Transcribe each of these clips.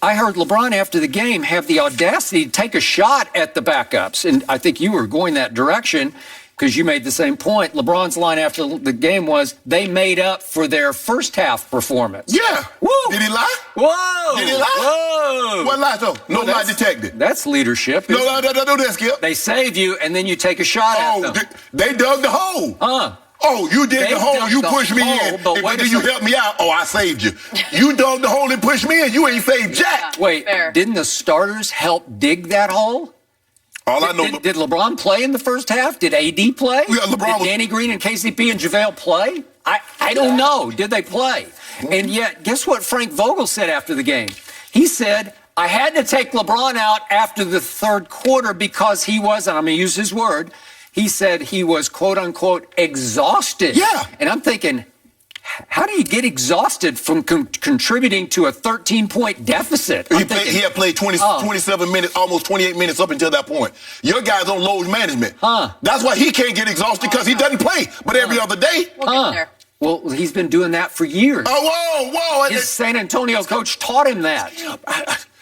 I heard LeBron after the game have the audacity to take a shot at the backups. And I think you were going that direction because you made the same point. LeBron's line after the game was, they made up for their first half performance. Yeah. Woo. Did he lie? Whoa. Did he lie? Whoa. What lie, though? No lie detected. That's leadership. No, that, Skip. They save you, and then you take a shot at them. They dug the hole. Oh, you dig the hole, you pushed me in, and then you helped me out. Oh, I saved you. You dug the hole and pushed me in, you ain't saved jack. Wait, didn't the starters help dig that hole? All I know, did LeBron play in the first half? Did AD play? Yeah, LeBron did Danny Green and KCP and JaVale play? I don't know. Did they play? And yet, guess what Frank Vogel said after the game? He said, I had to take LeBron out after the third quarter because he was, and I'm going to use his word, he said he was, quote unquote, exhausted. Yeah. And I'm thinking, how do you get exhausted from contributing to a 13-point deficit? He had played 27 minutes, almost 28 minutes up until that point. Your guy's on load management. That's why he can't get exhausted because he doesn't play. But every other day. We'll get there. Well, he's been doing that for years. Oh, whoa. His San Antonio coach taught him that.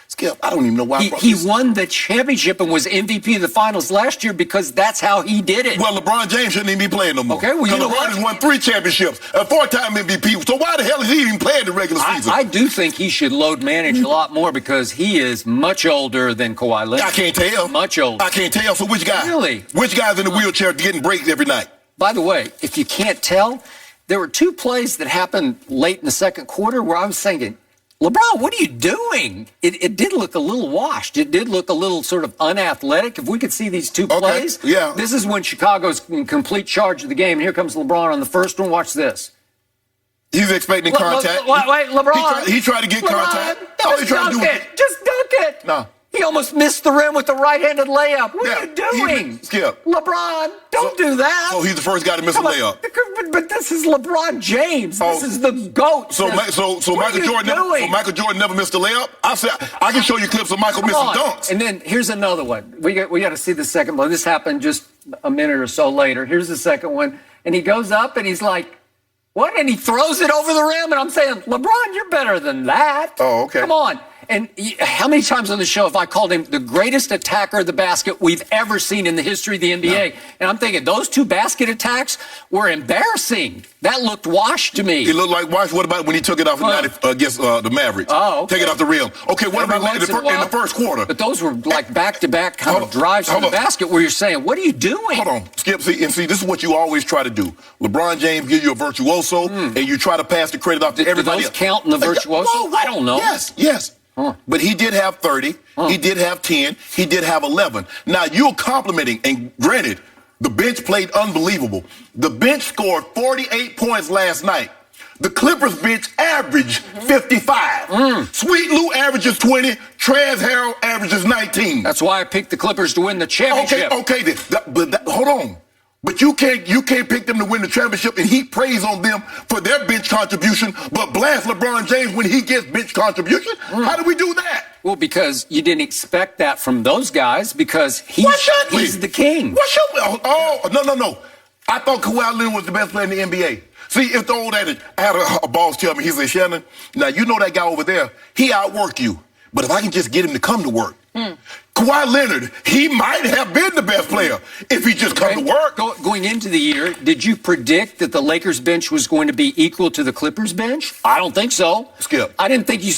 Skip, I don't even know why. He won the championship and was MVP of the finals last year because that's how he did it. Well, LeBron James shouldn't even be playing no more. Okay, well, you know LeBron has won 3 championships, a 4-time MVP. So why the hell is he even playing the regular season? I do think he should load manage a lot more because he is much older than Kawhi Leonard. I can't tell. Much older. I can't tell. So which guy? Really? Which guy's in the wheelchair getting breaks every night? By the way, if you can't tell, there were 2 plays that happened late in the second quarter where I was thinking, LeBron, what are you doing? It did look a little washed. It did look a little sort of unathletic. If we could see these 2 plays, yeah. This is when Chicago's in complete charge of the game. And here comes LeBron on the first one. Watch this. He's expecting contact. Wait, LeBron. He tried to get contact. No, he tried to dunk it. Just dunk it. No. He almost missed the rim with the right-handed layup. What are you doing? Skip. LeBron, don't do that. So he's the first guy to miss a layup. But this is LeBron James. This is the GOAT. So Michael Jordan never missed a layup? I can show you clips of Michael missing dunks. And then here's another one. We got to see the second one. This happened just a minute or so later. Here's the second one. And he goes up and he's like, what? And he throws it over the rim. And I'm saying, LeBron, you're better than that. Oh, okay. Come on. And how many times on the show have I called him the greatest attacker of the basket we've ever seen in the history of the NBA? No. And I'm thinking those 2 basket attacks were embarrassing. That looked washed to me. It looked like washed. What about when he took it off against the Mavericks? Oh, okay. Take it off the rim. Okay, what about in the first quarter? But those were like back-to-back kind of drives to the basket where you're saying, what are you doing? Hold on, Skip. See, this is what you always try to do. LeBron James gives you a virtuoso, and you try to pass the credit off to everybody else. Do those count in the virtuoso? I don't know. Yes. But he did have 30. He did have 10. He did have 11. Now, you're complimenting, and granted, the bench played unbelievable. The bench scored 48 points last night. The Clippers bench averaged 55. Sweet Lou averages 20. Trez Harrell averages 19. That's why I picked the Clippers to win the championship. Okay, then. But hold on. But you can't pick them to win the championship and heap praise on them for their bench contribution, but blast LeBron James when he gets bench contribution? How do we do that? Well, because you didn't expect that from those guys because he's the king. What should we? Oh, no. I thought Kawhi Leonard was the best player in the NBA. See, if the old adage, I had a boss tell me, he said, Shannon, now you know that guy over there, he outwork you. But if I can just get him to come to work, Kawhi Leonard, he might have been the best player if he just come to work. Going into the year, did you predict that the Lakers bench was going to be equal to the Clippers bench? I don't think so. Skip. I didn't think you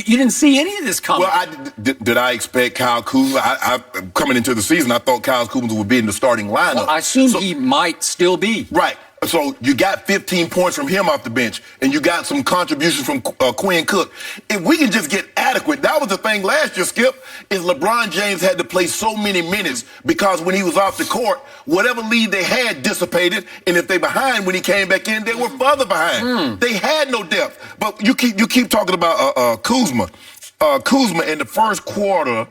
didn't see any of this coming. Well, did I expect Kyle Kuzma? Coming into the season, I thought Kyle Kuzma would be in the starting lineup. Well, I assumed he might still be. Right. So you got 15 points from him off the bench, and you got some contributions from Quinn Cook. If we can just get adequate, that was the thing last year, Skip, is LeBron James had to play so many minutes because when he was off the court, whatever lead they had dissipated, and if they behind when he came back in, they were further behind. They had no depth. But you keep talking about Kuzma. Kuzma in the first quarter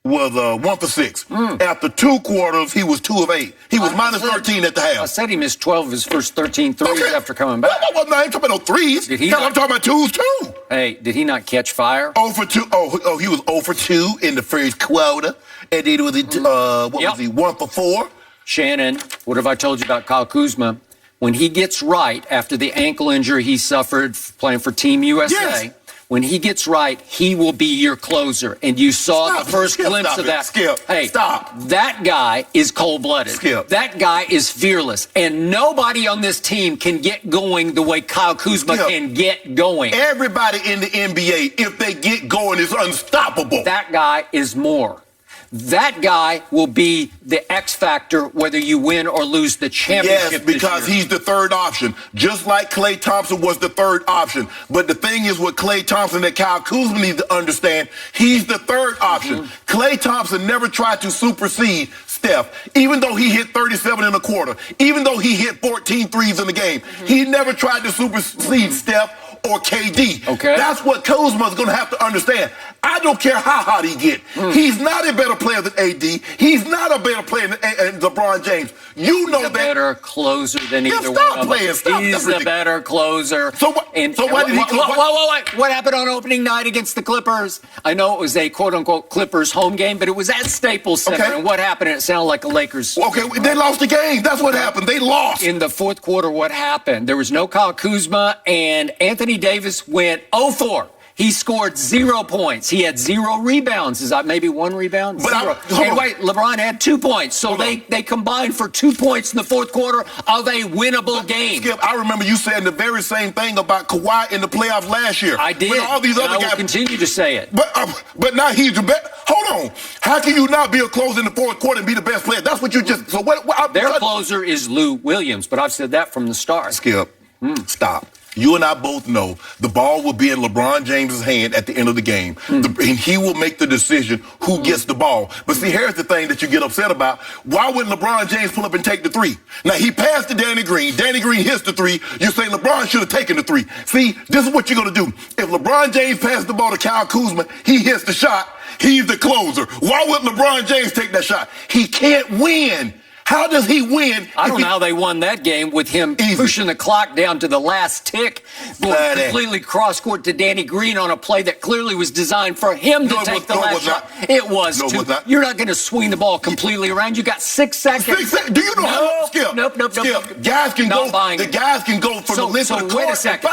was 1 for 6. After 2 quarters, he was 2 of 8. He was minus 13 at the half. I said he missed 12 of his first 13 threes after coming back. No, I ain't talking about no threes. I'm talking about 2s too. Hey, did he not catch fire? 0 for 2. Oh, he was 0 for 2 in the first quarter. And then it was, was he, 1 for 4? Shannon, what have I told you about Kyle Kuzma? When he gets right after the ankle injury he suffered playing for Team USA, when he gets right, he will be your closer. And you saw the first glimpse of that. That guy is cold-blooded. That guy is fearless. And nobody on this team can get going the way Kyle Kuzma can get going. Everybody in the NBA, if they get going, is unstoppable. That guy is more. That guy will be the X factor whether you win or lose the championship. Yes, because he's the third option, just like Klay Thompson was the third option. But the thing is with Klay Thompson that Kyle Kuzma needs to understand, he's the third option. Klay Thompson never tried to supersede Steph, even though he hit 37 in a quarter, even though he hit 14 threes in the game. He never tried to supersede Steph or KD. That's what Kuzma's going to have to understand. I don't care how hot he get. He's not a better player than AD. He's not a better player than LeBron James. You know that. Better closer than either one of them. He's the better closer. So what? Why did he? What happened on opening night against the Clippers? I know it was a quote-unquote Clippers home game, but it was at Staples Center. And what happened? It sounded like a Lakers. They lost the game. That's what happened. They lost. In the fourth quarter, what happened? There was no Kyle Kuzma, and Anthony Davis went 0-4. He scored 0 points. He had 0 rebounds. Is that maybe 1 rebound? Zero. And wait, LeBron had 2 points. So they combined for 2 points in the fourth quarter of a winnable game. Skip, I remember you saying the very same thing about Kawhi in the playoffs last year. I did. When all these other guys continue to say it. But now he's the best. Hold on. How can you not be a closer in the fourth quarter and be the best player? That's what you just. So their closer is Lou Williams, but I've said that from the start. Skip, stop. You and I both know the ball will be in LeBron James's hand at the end of the game. And he will make the decision who gets the ball. But see, here's the thing that you get upset about. Why wouldn't LeBron James pull up and take the three? Now, he passed to Danny Green. Danny Green hits the three. You say LeBron should have taken the three. See, this is what you're going to do. If LeBron James passes the ball to Kyle Kuzma, he hits the shot. He's the closer. Why would LeBron James take that shot? He can't win. How does he win? I don't know how they won that game with him pushing the clock down to the last tick, going completely cross-court to Danny Green on a play that clearly was designed for him to take the last shot. It was. You're not going to swing the ball completely around. You got 6 seconds. 6 seconds? Do you know how? Skip. Nope. Guys can go. The guys can go from the list of the wait a second.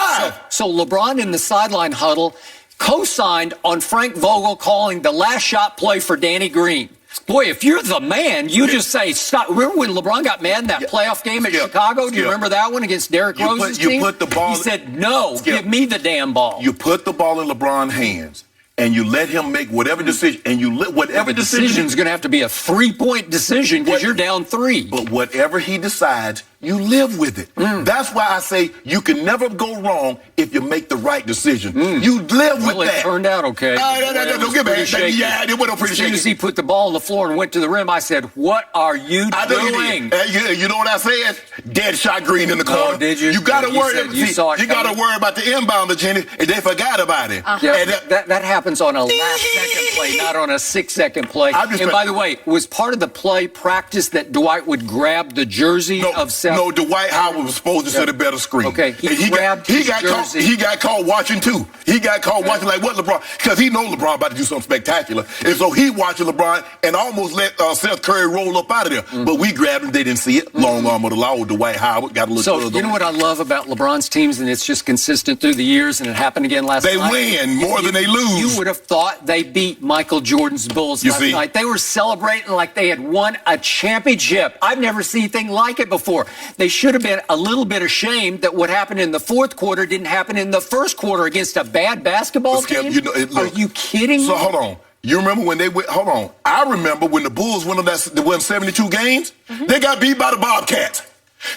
So LeBron in the sideline huddle co-signed on Frank Vogel calling the last shot play for Danny Green. Boy, if you're the man, you just say, stop. Remember when LeBron got mad in that playoff game at Chicago? Do you remember that one against Derrick Rose's team? He said, no, give me the damn ball. You put the ball in LeBron's hands, and you let him make whatever decision, and you let whatever decision is going to have to be a 3-point decision because you're down 3. But whatever he decides, you live with it. That's why I say you can never go wrong if you make the right decision. You live with that. It turned out okay. Don't get mad. Yeah, it went pretty shaky. As soon as he put the ball on the floor and went to the rim, I said, what are you doing? You know what I said? Dead shot Green in the corner. Oh, did you? You got to worry. You got to worry about the inbound, Jenny, and they forgot about it. That happens on a last-second play, not on a 6-second play. And by the way, was part of the play practice that Dwight would grab the jersey of Seth? No, Dwight Howard was supposed to set a better screen. Okay, he got caught watching too. He got caught watching like what LeBron, because he knows LeBron about to do something spectacular, and so he watching LeBron and almost let Seth Curry roll up out of there. But we grabbed him; they didn't see it. Long arm of the law. Dwight Howard got a little. So you know what I love about LeBron's teams, and it's just consistent through the years, and it happened again last night. They win more than they lose. You would have thought they beat Michael Jordan's Bulls last night. They were celebrating like they had won a championship. I've never seen anything like it before. They should have been a little bit ashamed that what happened in the fourth quarter didn't happen in the first quarter against a bad basketball team. Are you kidding me? So hold on. You remember when they went? Hold on. I remember when the Bulls won 72 games. They got beat by the Bobcats.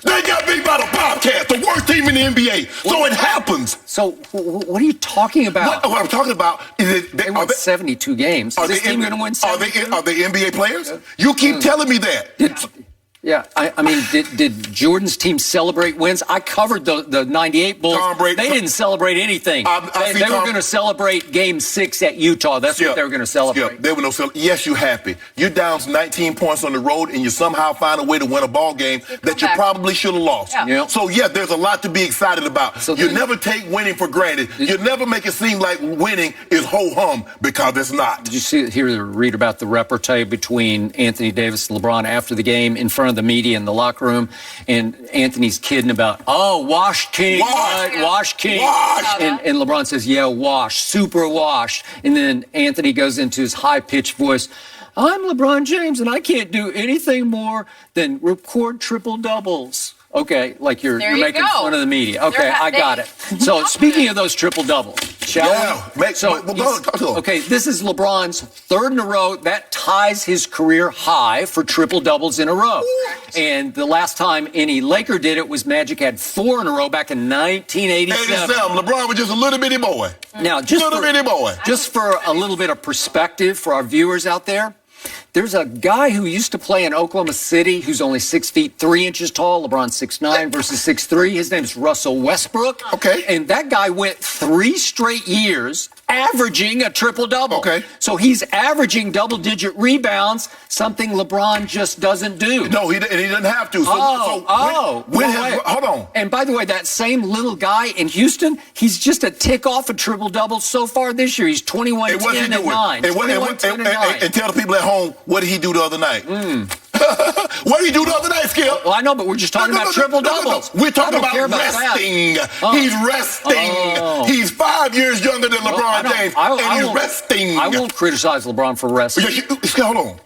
They got beat by the Bobcats, the worst team in the NBA. So it happens. So what are you talking about? What I'm talking about is they won 72 games. Is this team going to win 72? Are they NBA players? You keep telling me that. Yeah, I mean, did Jordan's team celebrate wins? I covered the 98 Bulls. They didn't celebrate anything. They were going to celebrate Game 6 at Utah. That's what they were going to celebrate. They were yes, you're happy. You're down 19 points on the road, and you somehow find a way to win a ball game that you probably should have lost. So, there's a lot to be excited about. So you never take winning for granted. You never make it seem like winning is ho-hum, because it's not. Did you read about the repartee between Anthony Davis and LeBron after the game in front front of the media in the locker room, and Anthony's kidding about, wash king, wash king. Wash. And LeBron says, yeah, wash, super wash. And then Anthony goes into his high-pitched voice, I'm LeBron James, and I can't do anything more than record triple doubles. Okay, like you're making fun of the media. Okay, I got it. So speaking of those triple doubles, shall we? Okay, this is LeBron's third in a row. That ties his career high for triple doubles in a row. And the last time any Laker did it was Magic had 4 in a row back in 1987. LeBron was just a little bitty boy. Now, just for a little bit of perspective for our viewers out there, there's a guy who used to play in Oklahoma City who's only 6 feet 3 inches tall. LeBron's 6'9" versus 6'3". His name's Russell Westbrook. Okay. And that guy went 3 straight years averaging a triple-double. Okay. So he's averaging double-digit rebounds, something LeBron just doesn't do. No, he doesn't have to. Hold on. And by the way, that same little guy in Houston, he's just a tick off a triple-double so far this year. He's 21, 10, and 9. And tell the people at home, what did he do the other night? What did he do the other night, Skip? Well, I know, but we're just talking about triple-doubles. We're talking about resting. He's resting. He's 5 years younger than LeBron James, and he's resting. I won't criticize LeBron for resting. Hold on.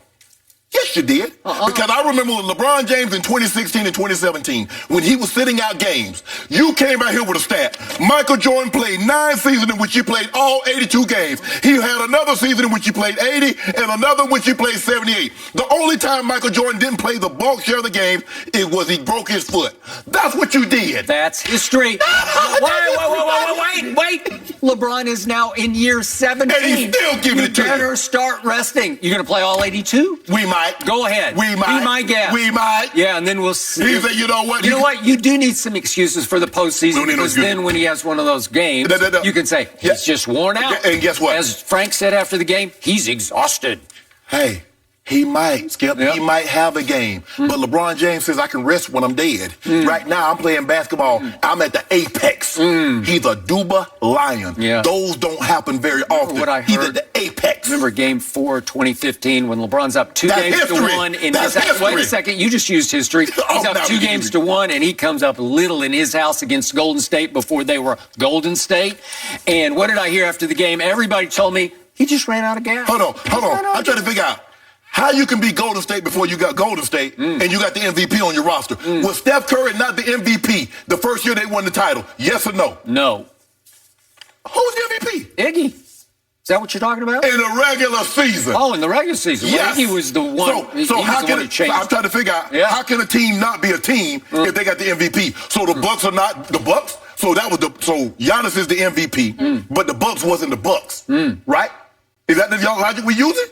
Yes, you did. Because I remember with LeBron James in 2016 and 2017, when he was sitting out games, you came out here with a stat. Michael Jordan played 9 seasons in which he played all 82 games. He had another season in which he played 80 and another in which he played 78. The only time Michael Jordan didn't play the bulk share of the games, it was he broke his foot. That's what you did. That's history. Wait. LeBron is now in year 17. And he's still giving it to you. You better start resting. You're going to play all 82? We might. Go ahead. We might. Be my guest. We might. Yeah, and then we'll see. He said, you know what? You know what? You do need some excuses for the postseason, because then when he has one of those games, you can say, he's just worn out. And guess what? As Frank said after the game, he's exhausted. Hey, he might, Skip. He might have a game. But LeBron James says, I can rest when I'm dead. Right now, I'm playing basketball. I'm at the apex. He's a Duba lion. Yeah. Those don't happen very often. What I heard, he's at the apex. Remember Game 4, 2015, when LeBron's up 2 games to 1 in his house. Wait a second, you just used history. He's up 2 games to 1, and he comes up little in his house against Golden State before they were Golden State. And what did I hear after the game? Everybody told me he just ran out of gas. Hold on. I'm trying to figure out how you can be Golden State before you got Golden State and you got the MVP on your roster. Was Steph Curry not the MVP the first year they won the title? Yes or no? No. Who's the MVP? Iggy. Is that what you're talking about? In the regular season. Oh, in the regular season. Yes. Well, Iggy was the one. So how can I'm trying to figure out how can a team not be a team if they got the MVP? So the Bucks are not the Bucks. So Giannis is the MVP, but the Bucks wasn't the Bucks, right? Is that the logic we using?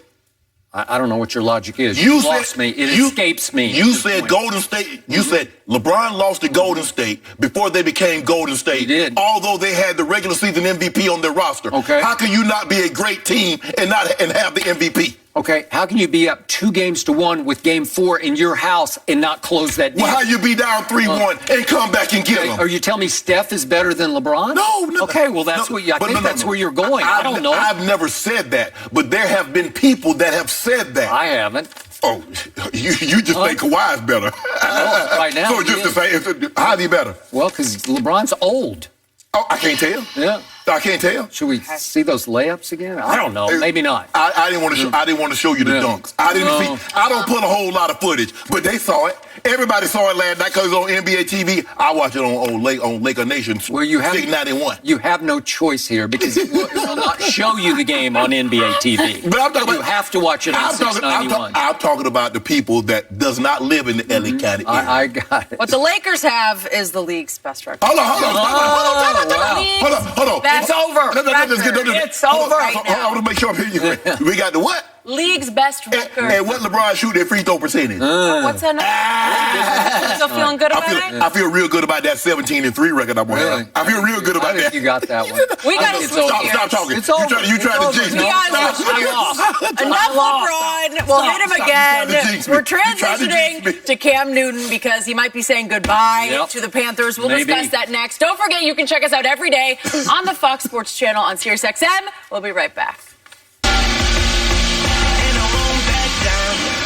I don't know what your logic is. You lost me. It escapes me. You said Golden State. You said LeBron lost to Golden State before they became Golden State. He did. Although they had the regular season MVP on their roster. Okay. How can you not be a great team and have the MVP? Okay, how can you be up 2 games to 1 with Game 4 in your house and not close that deal? Well, how you be down 3-1 and come back and get them? Are you telling me Steph is better than LeBron? No. Okay, well, that's what I think that's where you're going. I don't know. I've never said that, but there have been people that have said that. I haven't. Oh, you just think Kawhi's better. Right now. So just to say, how's he better? Well, because LeBron's old. Oh, I can't tell. Yeah. I can't tell. Should we see those layups again? I don't know. Maybe not. I didn't want to. I didn't want to show you the dunks. I didn't see. I don't put a whole lot of footage, but they saw it. Everybody saw it last night because it's on NBA TV. I watch it on Laker Nation. Well, you have 691. You have no choice here because it will not show you the game on NBA TV. But I'm talking about, you have to watch it on 691. I'm talking about the people that does not live in the LA County area. I got it. What the Lakers have is the league's best record. Hold on. It's over. It's over. I want to make sure I'm hearing you. We got the what? League's best record. And what LeBron shoot their free throw percentage? What's that? Still feeling good about it? I feel real good about that 17-3 record I'm going to have. I feel real good about that. You got that one. We got to switch gears. Stop talking. It's over. You tried to jinx me. Enough LeBron. We'll hit him again. We're transitioning to Cam Newton because he might be saying goodbye to the Panthers. We'll discuss that next. Don't forget, you can check us out every day on the Fox Sports channel on SiriusXM. We'll be right back. And I won't back down.